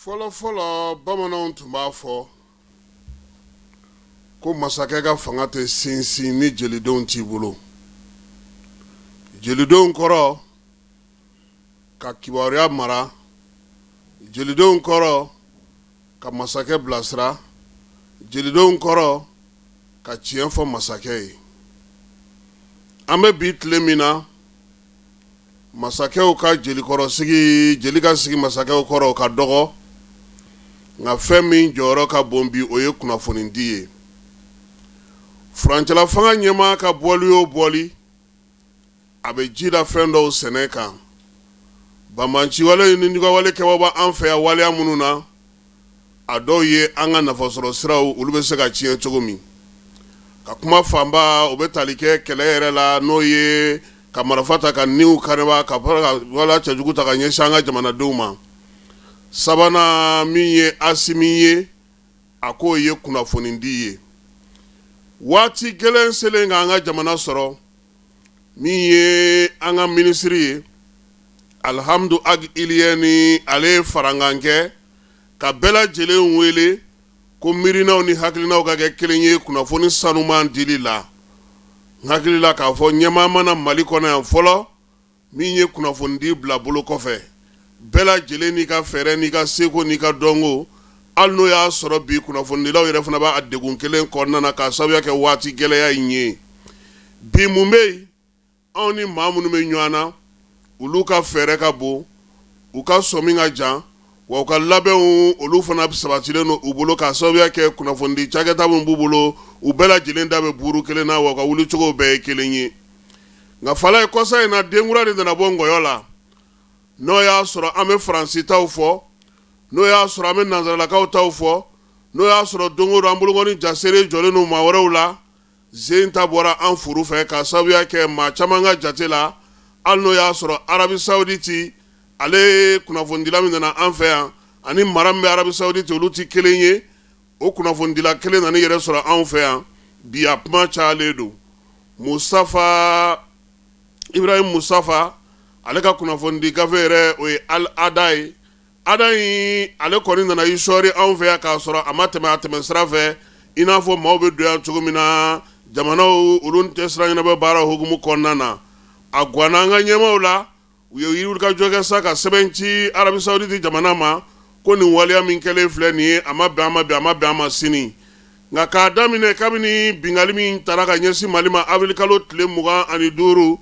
Fɔlɔ bamananw tun b'a fɔ ko masakɛ ka fanga tɛ sinsin ni jelidenw t'i bolo. Jelidenw kɔrɔ ka kibaruya mara, jelidenw kɔrɔ ka masakɛ bilasira, jelidenw kɔrɔ ka tiɲɛ fɔ masakɛ ye. An bɛ bi tile min na, masakɛw ka jeli ka sigi masakɛw kɔrɔ ka dɔgɔ, nka fɛn min jɔyɔrɔ ka bon bi o ye kunnafonidi ye. Furancɛla fanga ɲɛmaa ka bɔli o bɔli a bɛ ji da fɛn dɔw sɛnɛ kan. Banbanciwale ni ɲugawale kɛbaaw bɛ an fɛ yan waleya minnu na, a dɔw ye an ka nafasɔrɔ siraw olu bɛ se ka tiɲɛ cogo min. Ka kuma fanba o bɛ tali kɛ kɛlɛ yɛrɛ la n'o ye ka marifa ta ka niw kariba ka wala cɛjugu ta ka ɲɛsin an ka jamanadenw ma. Sabanan min ye Asimi ye, a k'o ye kunnafonidi ye. Waati gɛlɛn selen ka an ka jamana sɔrɔ, min ye an ka minisiri ye, Alhamdu Ag Iliye ni ale ye farankan kɛ ka bɛɛ lajɛlen wele ko miirinaw ni hakilinaw ka kɛ kelen ye kunnafoni sanuman dili la. N hakili la k'a fɔ ɲɛmaa mana Mali kɔnɔ yan fɔlɔ, min ye kunnafonidi bila bolo kɔfɛ. Bɛɛ lajɛlen n'i ka fɛɛrɛ n'i ka seko n'i ka dɔnko, hali n'o y'a sɔrɔ bi kunnafonidilaw yɛrɛ fana b'a degun kelen kɔnɔna na k'a sababuya kɛ waati gɛlɛya in ye. Bi mun bɛ yen, anw ni maa minnu bɛ ɲɔgɔn na, olu ka fɛɛrɛ ka bon, u ka sɔmi ka jan, wa u ka labɛnw olu fana sabatilen don u bolo k'a sababuya kɛ kunnafonidi cakɛda min b'u bolo, u bɛɛ lajɛlen da bɛ buru kelen na wa u ka wulicogo bɛɛ ye kelen ye. Nka fala ye kɔsa in na denkura de nana bɔ ngɔyɔ la. N'o y'a sɔrɔ an bɛ Faransi taw fɔ, n'o y'a sɔrɔ an bɛ nanzaralakaw taw fɔ, n'o y'a sɔrɔ don o don an bolokɔni jasere jɔlen don maa wɛrɛw la, sen ta bɔra an furu fɛ k'a sababuya kɛ maa caman ka jate la, hali n'o y'a sɔrɔ Arabi Saoudite ale ye kunnafonidila min nana an fɛ yan, ani mara min bɛ Arabi Saoudite olu ti kelen ye, o kunnafonidila kelen nana yɛrɛ sɔrɔ anw fɛ yan, bi a kuma cayalen don. Ibrahim Musafa ale ka kunnafonidi gafe yɛrɛ o ye Al-Ada ye. Ada in ale kɔni nana i sɔɔri anw fɛ yan k'a sɔrɔ a ma tɛmɛ a tɛmɛ sira fɛ, i n'a fɔ maaw bɛ don yan cogo min na, jamanaw olu tɛ siran ɲɛnabɔ baara hukumu kɔnɔna na. A guwanna an ka ɲɛmaaw la, u ye yirulikajɔ kɛ sa ka sɛbɛn ci Arabi Saoudite jamana ma ko nin waleya min kɛlen filɛ nin ye a ma bɛn a ma sini. Nka k'a daminɛ kabini bingali min tara ka ɲɛsin Mali ma avril kalo tile 25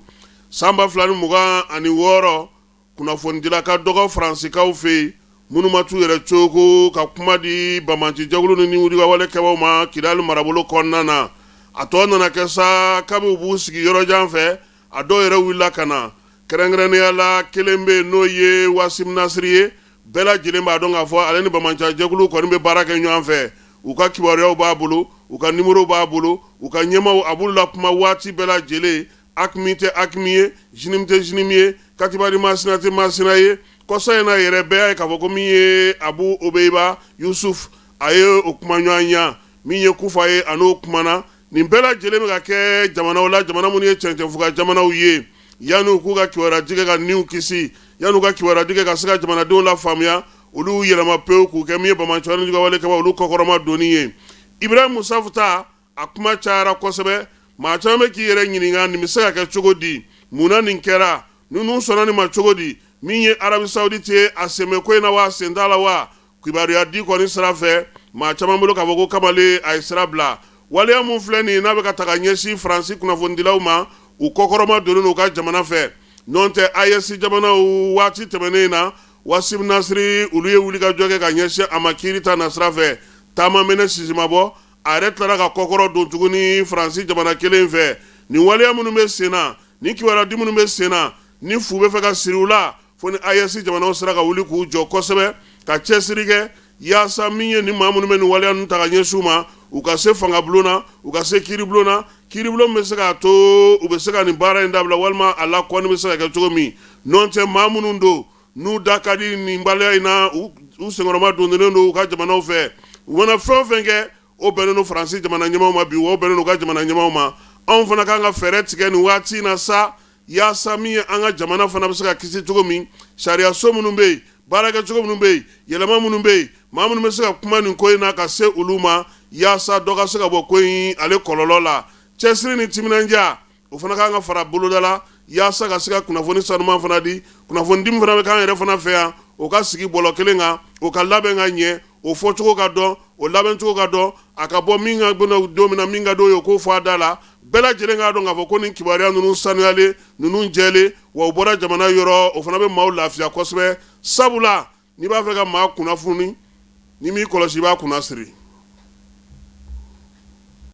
san 2026, kunnafonidila ka dɔgɔ Faransikaw fɛ yen minnu ma t'u yɛrɛ cogo ka kuma di banbancijɛkulu ni wulikawale kɛbaaw ma Kidali marabolo kɔnɔna na. A tɔ nana kɛ sa kabi u b'u sigi yɔrɔ jan fɛ, a dɔw yɛrɛ wulila ka na. Kɛrɛnkɛrɛnnenya la kelen bɛ yen n'o ye Wasim Nasiri ye, bɛɛ lajɛlen b'a dɔn k'a fɔ ale ni banbancijɛkulu kɔni bɛ baara kɛ ɲɔgɔn fɛ. U ka kibaruyaw b'a bolo, u ka numéro b'a bolo, u ka ɲɛmaaw a b'olu la kuma waati bɛɛ lajɛlen. Akimi tɛ Akimi ye, Jinimi tɛ Jinimi ye, Katibari Masina tɛ Masina ye. Kɔsa in na yɛrɛ bɛɛ y'a ye k'a fɔ ko min ye Abu Obeiba Yusuf a ye o kuma ɲɔgɔn ɲa, min ye Kufa ye a n'o kumana. Nin bɛɛ lajɛlen bɛ ka kɛ jamanaw la, jamana minnu ye cɛncɛnfuga jamanaw ye, yanni u k'u ka kibaruya ka niw kisi, yanni u ka kibaruya ka se ka jamanadenw la faamuya, olu yɛlɛma pewu k'u kɛ min ye banbanciwale ni ɲugawale kɛbaaw olu kɔkɔrɔma donni ye. Ibrahim Musafa ta a kuma cayara kosɛbɛ. Maa caman bɛ k'i yɛrɛ ɲininka nin bɛ se ka kɛ cogo di, munna nin kɛra, ninnu sɔnna nin ma cogo di, min ye Arabi Saoudite a sɛmɛ ko in na wa a sen t'a la wa, kibaruya di kɔni sira fɛ maa caman bolo k'a fɔ ko kamalen a ye sira bila. Waleya mun filɛ nin ye n'a bɛ ka ta ka ɲɛsin Faransi kunnafonidilaw ma, u kɔkɔrɔma donnen u ka jamana fɛ. N'o tɛ AES jamanaw waati tɛmɛnen in na, Wasim Nasiri olu ye wulikajɔ kɛ ka ɲɛsin a ma Kirita na sira fɛ, taama mɛnɛ sisimabɔ. A yɛrɛ tilara ka kɔkɔrɔ don tuguni Faransi jamana kelen fɛ. Nin waleya minnu bɛ sen na, ni kibaruya di minnu bɛ sen na, ni fu bɛ fɛ ka siri u la, fo ni AES jamanaw sera ka wuli k'u jɔ kosɛbɛ, ka cɛsiri kɛ yaasa min ye ni maa minnu bɛ nin waleya ninnu ta ka ɲɛsin u ma, u ka se fangabulon na, u ka se kiiribulon na. Kiiribulon bɛ se k'a to u bɛ se ka nin baara in dabila walima a la kɔni bɛ se ka kɛ cogo min. N'o tɛ maa minnu don n'u da ka di nin waleya in na, u senkɔrɔma donnen don u ka jamanaw fɛ. U mana fɛn o fɛn kɛ, o bɛnnen don Faransi jamana ɲɛmaaw ma bi, o bɛnnen don u ka jamana ɲɛmaaw ma. Anw fana kan ka fɛɛrɛ tigɛ nin waati in na sa, yaasa min ye an ka jamana fana bɛ se ka kisi cogo min, sariya so minnu bɛ yen baarakɛ cogo minnu bɛ yen yɛlɛma minnu bɛ yen maa minnu bɛ se ka kuma nin ko in na ka se olu ma yaasa dɔ ka se ka bɔ ko in ale kɔlɔlɔ la cɛsiri ni timinandiya o fana kan ka fara boloda la yaasa ka se ka kunnafoni sanuman fana di kunnafoni dimi fana bɛ k'an yɛrɛ fana fɛ yan o ka sigi bɔlɔ kelen kan o ka labɛn ka ɲɛ o fɔcogo ka dɔn o labɛncogo ka dɔn a ka bɔ min ka gbɛna don min na min ka d'o ye o k'o fɔ a da la bɛɛ lajɛlen k'a dɔn k'a fɔ ko nin kibaruya ninnu sanuyalen ninnu jɛlen wa u bɔra jamana yɔrɔ o fana bɛ maaw lafiya kosɛbɛ sabula n'i b'a fɛ ka maa kunnafoni n'i m'i kɔlɔsi i b'a kunna siri